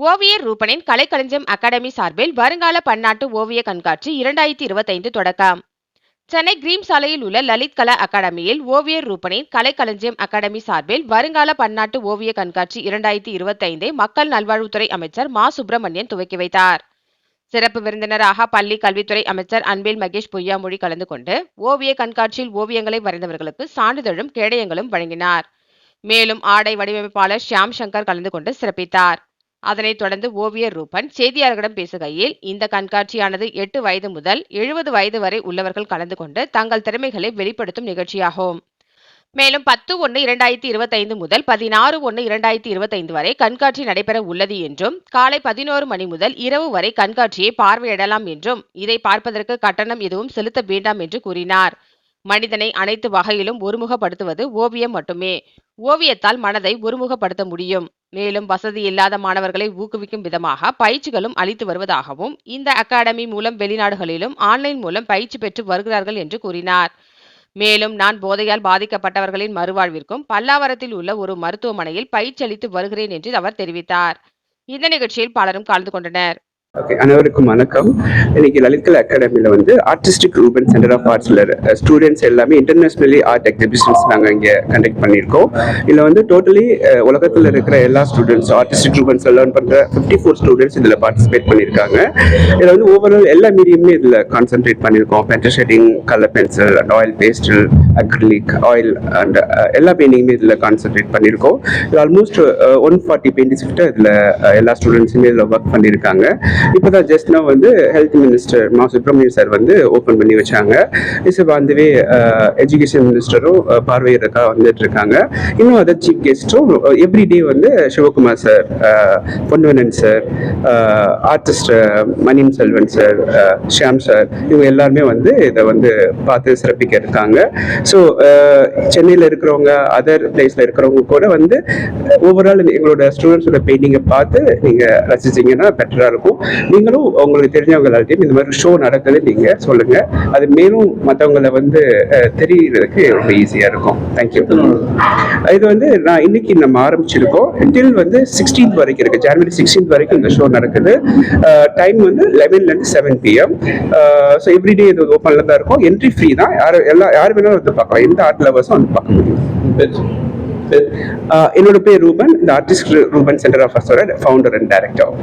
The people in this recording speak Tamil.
ஓவியர் ரூபனின் கலைக்களஞ்சியம் அகாடமி சார்பில் வருங்கால பன்னாட்டு ஓவிய கண்காட்சி 2025 தொடக்கம். சென்னை கிரீம் சாலையில் உள்ள லலித் கலா அகாடமியில் ஓவியர் ரூபனின் கலைக்களஞ்சியம் அகாடமி சார்பில் வருங்கால பன்னாட்டு ஓவிய கண்காட்சி 2025 மக்கள் நல்வாழ்வுத்துறை அமைச்சர் மா சுப்பிரமணியன் துவக்கி வைத்தார். சிறப்பு விருந்தினராக பள்ளி கல்வித்துறை அமைச்சர் அன்பில் மகேஷ் பொய்யாமொழி கலந்து கொண்டு ஓவிய கண்காட்சியில் ஓவியங்களை வரைந்தவர்களுக்கு சான்றிதழும் கேடயங்களும் வழங்கினார். மேலும் ஆடை வடிவமைப்பாளர் ஷியாம் சங்கர் கலந்து கொண்டு சிறப்பித்தார். அதனைத் தொடர்ந்து ஓவியர் ரூபன் செய்தியாளர்களிடம் பேசுகையில், இந்த கண்காட்சியானது 8 வயது முதல் 70 வயது வரை உள்ளவர்கள் கலந்து கொண்டு தங்கள் திறமைகளை வெளிப்படுத்தும் நிகழ்ச்சியாகும். மேலும் 10/1/2025 முதல் 16/1/2025 வரை கண்காட்சி நடைபெற உள்ளது என்றும், காலை 11 மணி முதல் இரவு வரை கண்காட்சியை பார்வையிடலாம் என்றும், இதை பார்ப்பதற்கு கட்டணம் எதுவும் செலுத்த வேண்டாம் என்று கூறினார். மனிதனை அனைத்து வகையிலும் ஒருமுகப்படுத்துவது ஓவியம் மட்டுமே. ஓவியத்தால் மனதை ஒருமுகப்படுத்த முடியும். மேலும் வசதி இல்லாத மாணவர்களை ஊக்குவிக்கும் விதமாக பயிற்சிகளும் அளித்து வருவதாகவும், இந்த அகாடமி மூலம் வெளிநாடுகளிலும் ஆன்லைன் மூலம் பயிற்சி பெற்று வருகிறார்கள் என்று கூறினார். மேலும் நான் போதையால் பாதிக்கப்பட்டவர்களின் மறுவாழ்விற்கும் பல்லாவரத்தில் உள்ள ஒரு மருத்துவமனையில் பயிற்சி அளித்து வருகிறேன் என்று அவர் தெரிவித்தார். இந்த நிகழ்ச்சியில் பலரும் கலந்து கொண்டனர். ஓகே, அனைவருக்கும் வணக்கம். இன்னைக்கு லலித் கலா அகாடமியில் வந்து ஆர்டிஸ்டிக் ரூபன் சென்டர் ஆஃப் ஆர்ட்ஸில் ஸ்டூடெண்ட்ஸ் எல்லாமே இன்டர்நேஷ்னலி ஆர்ட் எக்ஸிபிஷன்ஸ் நாங்கள் இங்கே கண்டக்ட் பண்ணியிருக்கோம். இதில் வந்து டோட்டலி உலகத்தில் இருக்கிற எல்லா ஸ்டூடெண்ட்ஸ் ஆர்டிஸ்டிக் ரூபன்ஸ் லேர்ன் பண்ணுற 54 ஸ்டூடெண்ட்ஸ் இதில் பார்ட்டிசிபேட் பண்ணியிருக்காங்க. இதில் வந்து ஓவரால் எல்லா மீடியமுமே இதில் கான்சென்ட்ரேட் பண்ணியிருக்கோம். Pencil shading, colour pencil and oil pastel, acrylic, oil and எல்லா பெயிண்டிங்குமே இதில் கான்சென்ட்ரேட் பண்ணியிருக்கோம். இது ஆல்மோஸ்ட் 140 பெயிண்டிங்ஸ் கிட்ட இதில் எல்லா ஸ்டூடெண்ட்ஸுமே இதில் ஒர்க் பண்ணியிருக்காங்க. இப்போதான் ஜஸ்ட் நான் வந்து ஹெல்த் மினிஸ்டர் மா சுப்பிரமணியன் சார் வந்து ஓப்பன் பண்ணி வச்சாங்க. இஸ் வந்துவே எஜுகேஷன் மினிஸ்டரும் பார்வையிடறதுக்காக வந்துட்டு இருக்காங்க. இன்னும் அதர் சீஃப் கெஸ்ட்டும் எவ்ரிடே வந்து Sivakumar sir, Ponvanan sir, artist Manim Selvan sir, Shyam sir, இவங்க எல்லாருமே வந்து இதை வந்து பார்த்து சிறப்பிக்க இருக்காங்க. ஸோ சென்னையில் இருக்கிறவங்க, அதர் பிளேஸில் இருக்கிறவங்க கூட வந்து ஓவரால் எங்களோட ஸ்டூடெண்ட்ஸோட பெயிண்டிங்கை பார்த்து நீங்கள் ரசிச்சிங்கன்னா பெட்டராக இருக்கும். நீங்களும் உங்களுக்கு தெரிஞ்சவங்க எல்லாத்தையும் இந்த மாதிரி ஷோ நடக்குது நீங்க சொல்லுங்க. அது மேலும் மற்றவங்களை வந்து தெரியறதுக்கு ரொம்ப ஈஸியா இருக்கும். தேங்க்யூ. இது வந்து நான் இன்னைக்கு நம்ம ஆரம்பிச்சிருக்கோம். டில் வந்து 16th வரைக்கும் இருக்கு. ஜனவரி 16th வரைக்கும் இந்த ஷோ நடக்குது. டைம் வந்து 11 to 7 PM. ஸோ எவ்ரிடே இது ஓப்பன்ல தான் இருக்கும். என்ட்ரி ஃப்ரீ தான். யார் வேணாலும் வந்து பார்க்கலாம். எந்த ஆர்ட் லவர்ஸும் வந்து பார்க்க முடியும். என்னோட பேர் ரூபன். இந்த ஆர்டிஸ்ட் ரூபன் சென்டர் ஆஃப் ஆர்ட்ஸோட ஃபவுண்டர் அண்ட் டைரக்டர்.